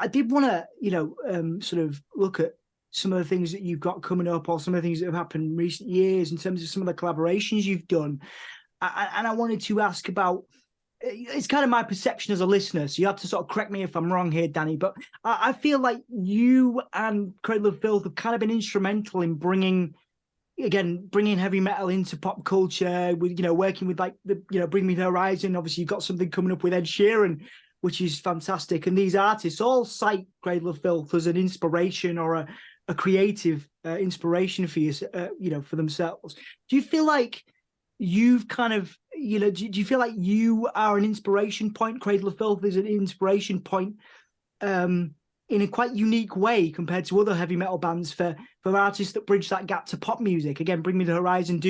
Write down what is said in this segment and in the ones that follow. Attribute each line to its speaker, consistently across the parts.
Speaker 1: I did want to, sort of look at some of the things that you've got coming up, or some of the things that have happened in recent years in terms of some of the collaborations you've done. And I wanted to ask about, it's kind of my perception as a listener, so you have to sort of correct me if I'm wrong here, Danny, but I feel like you and Cradle of Filth have kind of been instrumental in bringing heavy metal into pop culture, with, working with like Bring Me the Horizon. Obviously, you've got something coming up with Ed Sheeran, which is fantastic. And these artists all cite Cradle of Filth as an inspiration, or a creative inspiration for you, for themselves. Do you feel like you've kind of, do you feel like you are an inspiration point? Cradle of Filth is an inspiration point in a quite unique way compared to other heavy metal bands for artists that bridge that gap to pop music. Again, Bring Me the Horizon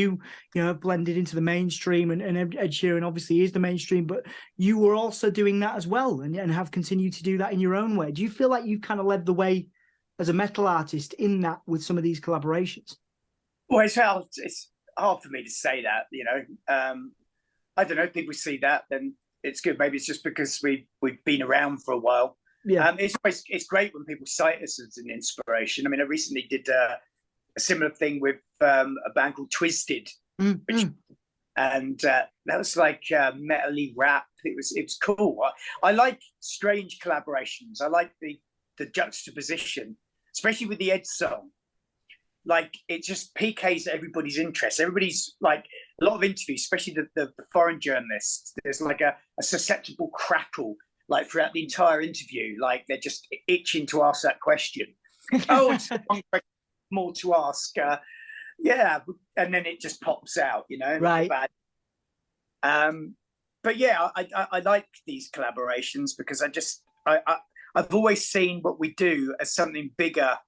Speaker 1: blended into the mainstream, and Ed Sheeran obviously is the mainstream, but you were also doing that as well, and have continued to do that in your own way. Do you feel like you've kind of led the way as a metal artist in that with some of these collaborations?
Speaker 2: Well, it's hard for me to say that, I don't know, if people see that, then it's good. Maybe it's just because we've been around for a while.
Speaker 1: Yeah.
Speaker 2: It's great when people cite us as an inspiration. I mean, I recently did a similar thing with a band called Twisted, and that was like metal-y rap. It was cool. I like strange collaborations. I like the juxtaposition, especially with the Ed song. Like, it just PKs everybody's interest. Everybody's like, a lot of interviews, especially the foreign journalists, there's like a susceptible crackle like throughout the entire interview. Like, they're just itching to ask that question. Oh, it's one question more to ask. Yeah, and then it just pops out,
Speaker 1: Right.
Speaker 2: But yeah, I like these collaborations because I've always seen what we do as something bigger.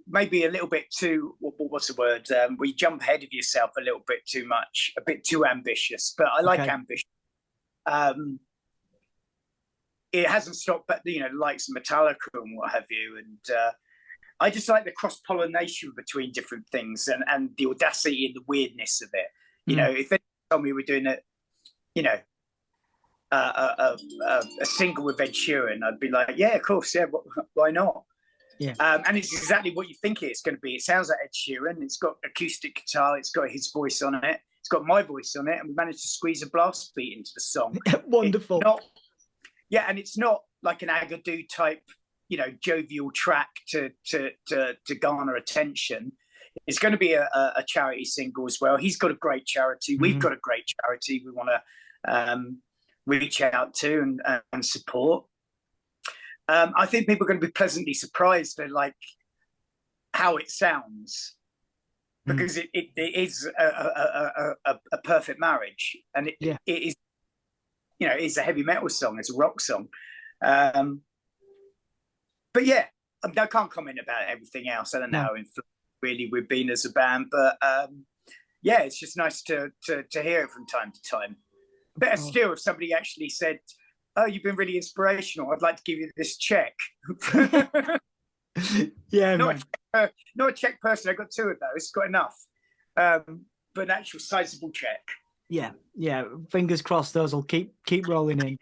Speaker 2: Maybe a little bit too, what's the word? We jump ahead of yourself a little bit too much, a bit too ambitious. But I like ambition. It hasn't stopped, but likes of Metallica and what have you. And I just like the cross pollination between different things, and the audacity and the weirdness of it. If they told me we're doing it, a single with Ed Sheeran, I'd be like, yeah, of course, yeah, why not?
Speaker 1: Yeah.
Speaker 2: And it's exactly what you think it's going to be. It sounds like Ed Sheeran. It's got acoustic guitar. It's got his voice on it. It's got my voice on it. And we managed to squeeze a blast beat into the song.
Speaker 1: Wonderful.
Speaker 2: And it's not like an Agadoo type, jovial track to garner attention. It's going to be a charity single as well. He's got a great charity. Mm-hmm. We've got a great charity we want to reach out to and support. I think people are going to be pleasantly surprised at like how it sounds, because it is a perfect marriage, and it is, it's a heavy metal song, it's a rock song, but yeah, I can't comment about everything else. I don't know how influential really we've been as a band, but yeah, it's just nice to hear it from time to time. Better still if somebody actually said, oh, you've been really inspirational, I'd like to give you this check.
Speaker 1: Yeah,
Speaker 2: not a check person. I got two of those, got enough, but an actual sizable check.
Speaker 1: Yeah, fingers crossed those will keep rolling in.